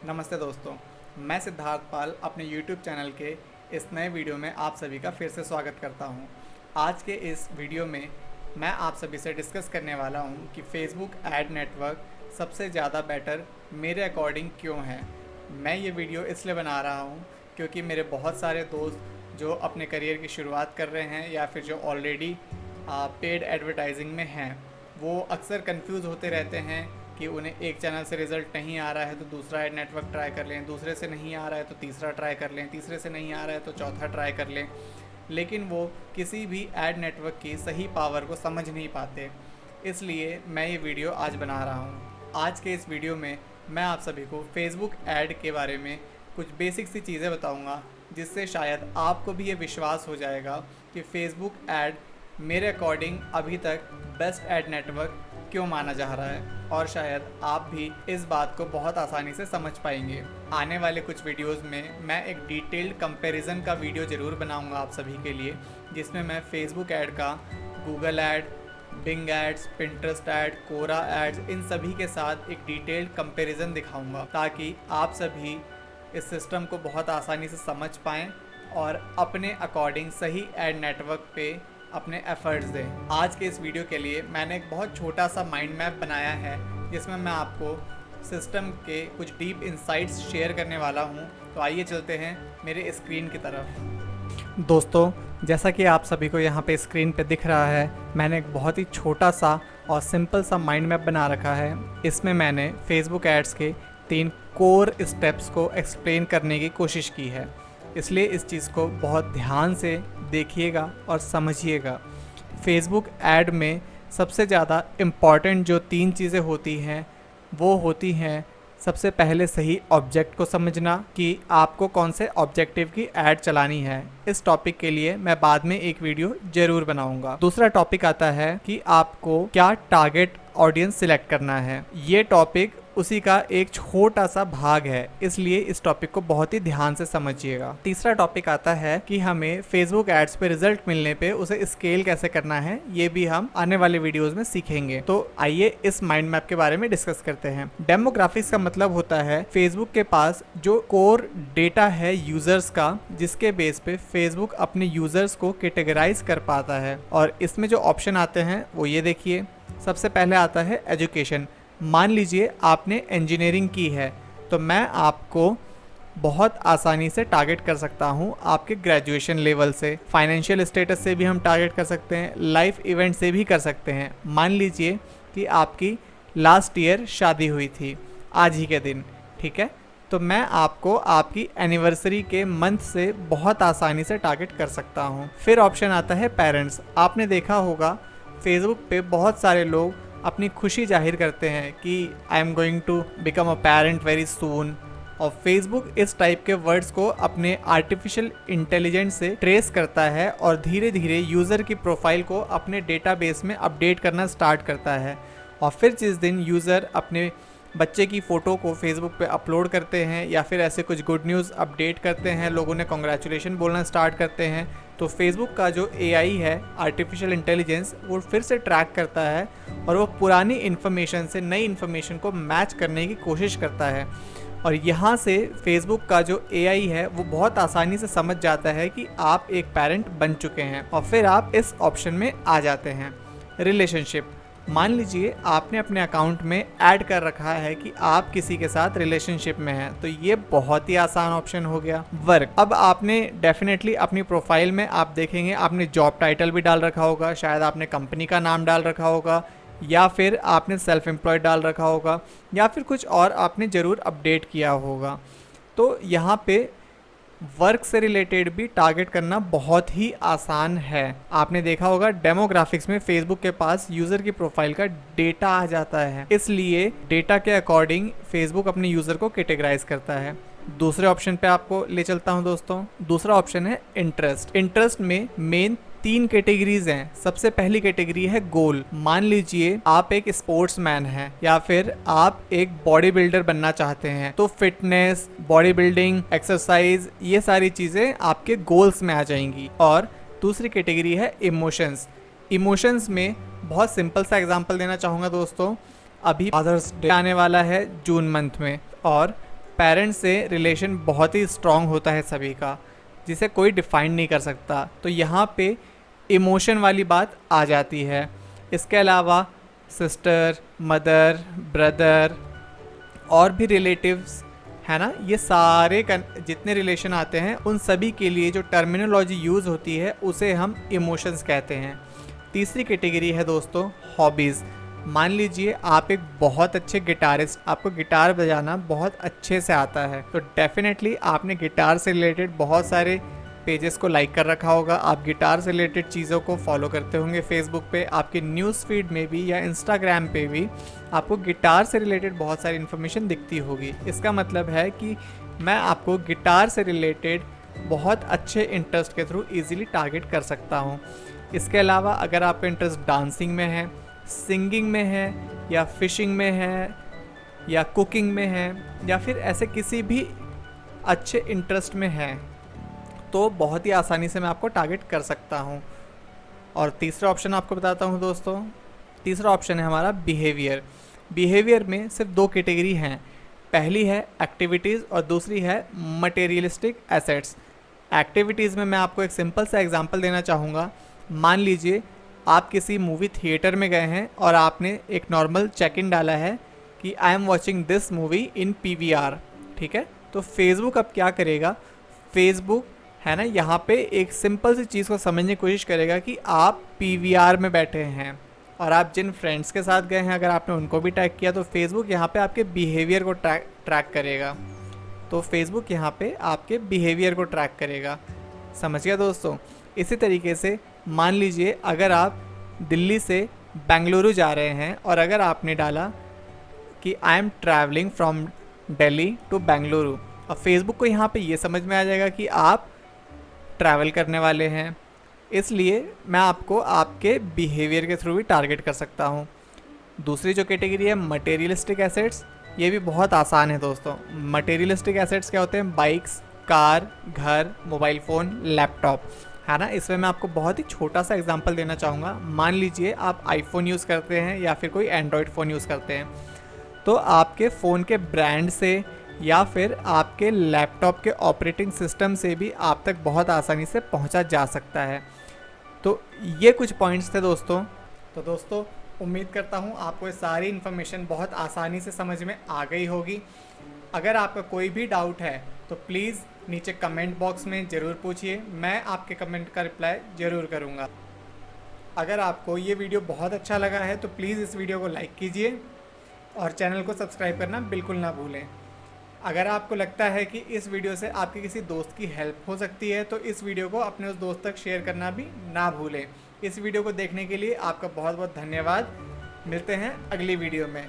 नमस्ते दोस्तों, मैं सिद्धार्थ पाल अपने YouTube चैनल के इस नए वीडियो में आप सभी का फिर से स्वागत करता हूं। आज के इस वीडियो में मैं आप सभी से डिस्कस करने वाला हूं कि Facebook एड नेटवर्क सबसे ज़्यादा बेटर मेरे अकॉर्डिंग क्यों है। मैं ये वीडियो इसलिए बना रहा हूं क्योंकि मेरे बहुत सारे दोस्त जो अपने करियर की शुरुआत कर रहे हैं या फिर जो ऑलरेडी पेड एडवर्टाइजिंग में हैं, वो अक्सर कंफ्यूज होते रहते हैं कि उन्हें एक चैनल से रिज़ल्ट नहीं आ रहा है तो दूसरा एड नेटवर्क ट्राई कर लें, दूसरे से नहीं आ रहा है तो तीसरा ट्राई कर लें, तीसरे से नहीं आ रहा है तो चौथा ट्राई कर लें, लेकिन वो किसी भी एड नेटवर्क की सही पावर को समझ नहीं पाते। इसलिए मैं ये वीडियो आज बना रहा हूँ। आज के इस वीडियो में मैं आप सभी को फेसबुक ऐड के बारे में कुछ बेसिक सी चीज़ें बताऊँगा, जिससे शायद आपको भी ये विश्वास हो जाएगा कि फेसबुक ऐड मेरे अकॉर्डिंग अभी तक बेस्ट ऐड नेटवर्क क्यों माना जा रहा है, और शायद आप भी इस बात को बहुत आसानी से समझ पाएंगे। आने वाले कुछ वीडियोस में मैं एक डिटेल्ड कंपैरिजन का वीडियो ज़रूर बनाऊंगा आप सभी के लिए, जिसमें मैं फेसबुक ऐड का Google ad, Bing ads, Pinterest ad, Quora ads, इन सभी के साथ एक डिटेल्ड कंपैरिजन दिखाऊंगा, ताकि आप सभी इस सिस्टम को बहुत आसानी से समझ पाएँ और अपने अकॉर्डिंग सही ऐड नेटवर्क पे अपने एफर्ट्स दें। आज के इस वीडियो के लिए मैंने एक बहुत छोटा सा माइंड मैप बनाया है, जिसमें मैं आपको सिस्टम के कुछ डीप इंसाइट्स शेयर करने वाला हूं। तो आइए चलते हैं मेरे स्क्रीन की तरफ। दोस्तों, जैसा कि आप सभी को यहाँ पे स्क्रीन पे दिख रहा है, मैंने एक बहुत ही छोटा सा और सिंपल सा माइंड मैप बना रखा है। इसमें मैंने फेसबुक एड्स के 3 कोर स्टेप्स को एक्सप्लेन करने की कोशिश की है, इसलिए इस चीज़ को बहुत ध्यान से देखिएगा और समझिएगा। फेसबुक ऐड में सबसे ज़्यादा इम्पॉर्टेंट जो 3 चीज़ें होती हैं, वो होती हैं सबसे पहले सही ऑब्जेक्ट को समझना कि आपको कौन से ऑब्जेक्टिव की ऐड चलानी है। इस टॉपिक के लिए मैं बाद में एक वीडियो ज़रूर बनाऊंगा। दूसरा टॉपिक आता है कि आपको क्या टारगेट ऑडियंस सिलेक्ट करना है। ये टॉपिक उसी का एक छोटा सा भाग है, इसलिए इस टॉपिक को बहुत ही ध्यान से समझिएगा। तीसरा टॉपिक आता है कि हमें फेसबुक एड्स पे रिजल्ट मिलने पे उसे स्केल कैसे करना है, ये भी हम आने वाले वीडियोस में सीखेंगे। तो आइए इस माइंड मैप के बारे में डिस्कस करते हैं। डेमोग्राफिक्स का मतलब होता है फेसबुक के पास जो कोर डेटा है यूजर्स का, जिसके बेस पे फेसबुक अपने यूजर्स को कैटेगराइज कर पाता है। और इसमें जो ऑप्शन आते हैं वो ये देखिए। सबसे पहले आता है एजुकेशन। मान लीजिए आपने इंजीनियरिंग की है, तो मैं आपको बहुत आसानी से टारगेट कर सकता हूं आपके ग्रेजुएशन लेवल से। फाइनेंशियल स्टेटस से भी हम टारगेट कर सकते हैं, लाइफ इवेंट से भी कर सकते हैं। मान लीजिए कि आपकी लास्ट ईयर शादी हुई थी आज ही के दिन, ठीक है, तो मैं आपको आपकी एनिवर्सरी के मंथ से बहुत आसानी से टारगेट कर सकता हूं। फिर ऑप्शन आता है पेरेंट्स। आपने देखा होगा फेसबुक पे बहुत सारे लोग अपनी खुशी जाहिर करते हैं कि I am going to become a parent very soon, और फेसबुक इस टाइप के वर्ड्स को अपने आर्टिफिशियल इंटेलिजेंस से ट्रेस करता है और धीरे धीरे यूज़र की प्रोफाइल को अपने डेटाबेस में अपडेट करना स्टार्ट करता है। और फिर जिस दिन यूज़र अपने बच्चे की फ़ोटो को फेसबुक पे अपलोड करते हैं या फिर ऐसे कुछ गुड न्यूज़ अपडेट करते हैं, लोगों ने कॉन्ग्रेचुलेशन बोलना स्टार्ट करते हैं, तो फेसबुक का जो एआई है, आर्टिफिशियल इंटेलिजेंस, वो फिर से ट्रैक करता है और वो पुरानी इन्फॉर्मेशन से नई इन्फॉर्मेशन को मैच करने की कोशिश करता है। और यहाँ से फेसबुक का जो एआई है वो बहुत आसानी से समझ जाता है कि आप एक पेरेंट बन चुके हैं, और फिर आप इस ऑप्शन में आ जाते हैं रिलेशनशिप। मान लीजिए आपने अपने अकाउंट में ऐड कर रखा है कि आप किसी के साथ रिलेशनशिप में हैं, तो ये बहुत ही आसान ऑप्शन हो गया। वर्क, अब आपने डेफिनेटली अपनी प्रोफाइल में आप देखेंगे आपने जॉब टाइटल भी डाल रखा होगा, शायद आपने कंपनी का नाम डाल रखा होगा, या फिर आपने सेल्फ एम्प्लॉयड डाल रखा होगा, या फिर कुछ और आपने ज़रूर अपडेट किया होगा। तो यहाँ पे वर्क से रिलेटेड भी टारगेट करना बहुत ही आसान है। आपने देखा होगा डेमोग्राफिक्स में फेसबुक के पास यूज़र की प्रोफाइल का डेटा आ जाता है, इसलिए डेटा के अकॉर्डिंग फेसबुक अपने यूज़र को कैटेगराइज करता है। दूसरे ऑप्शन पे आपको ले चलता हूं दोस्तों। दूसरा ऑप्शन है इंटरेस्ट। इंटरेस्ट में मेन 3 कैटेगरीज हैं। सबसे पहली कैटेगरी है गोल। मान लीजिए आप एक स्पोर्ट्समैन हैं या फिर आप एक बॉडी बिल्डर बनना चाहते हैं, तो फिटनेस, बॉडी बिल्डिंग, एक्सरसाइज, ये सारी चीज़ें आपके गोल्स में आ जाएंगी। और दूसरी कैटेगरी है इमोशंस। इमोशंस में बहुत सिंपल सा एग्जांपल देना चाहूँगा दोस्तों। अभी फादर्स डे आने वाला है जून मंथ में, और पेरेंट्स से रिलेशन बहुत ही स्ट्रॉन्ग होता है सभी का, जिसे कोई डिफाइन नहीं कर सकता। तो यहाँ पे इमोशन वाली बात आ जाती है। इसके अलावा सिस्टर, मदर, ब्रदर और भी रिलेटिव्स है ना, ये सारे जितने रिलेशन आते हैं उन सभी के लिए जो टर्मिनोलॉजी यूज़ होती है उसे हम इमोशंस कहते हैं। तीसरी कैटेगरी है दोस्तों हॉबीज़। मान लीजिए आप एक बहुत अच्छे गिटारिस्ट, आपको गिटार बजाना बहुत अच्छे से आता है, तो डेफिनेटली आपने गिटार से रिलेटेड बहुत सारे पेजेस को लाइक कर रखा होगा, आप गिटार से रिलेटेड चीज़ों को फॉलो करते होंगे फेसबुक पे, आपके न्यूज़ फीड में भी या इंस्टाग्राम पे भी आपको गिटार से रिलेटेड बहुत सारी इन्फॉर्मेशन दिखती होगी। इसका मतलब है कि मैं आपको गिटार से रिलेटेड बहुत अच्छे इंटरेस्ट के थ्रू इजीली टारगेट कर सकता हूँ। इसके अलावा अगर आपका इंटरेस्ट डांसिंग में है, सिंगिंग में है, या फिशिंग में है, या कुकिंग में है, या फिर ऐसे किसी भी अच्छे इंटरेस्ट में है, तो बहुत ही आसानी से मैं आपको टारगेट कर सकता हूँ। और तीसरा ऑप्शन आपको बताता हूँ दोस्तों। तीसरा ऑप्शन है हमारा बिहेवियर। बिहेवियर में सिर्फ दो कैटेगरी हैं, पहली है एक्टिविटीज़ और दूसरी है मटेरियलिस्टिक एसेट्स। एक्टिविटीज़ में मैं आपको एक सिंपल सा एग्जांपल देना चाहूँगा। मान लीजिए आप किसी मूवी थिएटर में गए हैं और आपने एक नॉर्मल चेक इन डाला है कि I am watching this movie in PVR, ठीक है। तो फेसबुक अब क्या करेगा, फेसबुक है ना, यहाँ पे एक सिंपल सी चीज़ को समझने की कोशिश करेगा कि आप PVR में बैठे हैं और आप जिन फ्रेंड्स के साथ गए हैं अगर आपने उनको भी टैग किया तो फेसबुक यहाँ पे आपके बिहेवियर को ट्रैक करेगा। तो फेसबुक यहाँ पे आपके बिहेवियर को ट्रैक करेगा। समझ गया दोस्तों। इसी तरीके से मान लीजिए अगर आप दिल्ली से बेंगलुरु जा रहे हैं और अगर आपने डाला कि I am travelling from Delhi to Bengaluru, और फेसबुक को यहाँ पे ये समझ में आ जाएगा कि आप ट्रैवल करने वाले हैं, इसलिए मैं आपको आपके बिहेवियर के थ्रू भी टारगेट कर सकता हूँ। दूसरी जो कैटेगरी है मटेरियलिस्टिक एसेट्स, ये भी बहुत आसान है दोस्तों। मटेरियलिस्टिक एसेट्स क्या होते हैं, बाइक्स, कार, घर, मोबाइल फ़ोन, लैपटॉप, है ना। इसमें मैं आपको बहुत ही छोटा सा एग्जांपल देना चाहूँगा। मान लीजिए आप आईफोन यूज़ करते हैं या फिर कोई एंड्रॉयड फ़ोन यूज़ करते हैं, तो आपके फ़ोन के ब्रांड से या फिर आपके लैपटॉप के ऑपरेटिंग सिस्टम से भी आप तक बहुत आसानी से पहुंचा जा सकता है। तो ये कुछ पॉइंट्स थे दोस्तों। तो दोस्तों उम्मीद करता हूं आपको ये सारी इन्फॉर्मेशन बहुत आसानी से समझ में आ गई होगी। अगर आपका कोई भी डाउट है तो प्लीज़ नीचे कमेंट बॉक्स में ज़रूर पूछिए, मैं आपके कमेंट का रिप्लाई ज़रूर करूँगा। अगर आपको ये वीडियो बहुत अच्छा लगा है तो प्लीज़ इस वीडियो को लाइक कीजिए और चैनल को सब्सक्राइब करना बिल्कुल ना भूलें। अगर आपको लगता है कि इस वीडियो से आपके किसी दोस्त की हेल्प हो सकती है तो इस वीडियो को अपने उस दोस्त तक शेयर करना भी ना भूलें। इस वीडियो को देखने के लिए आपका बहुत बहुत धन्यवाद। मिलते हैं अगली वीडियो में।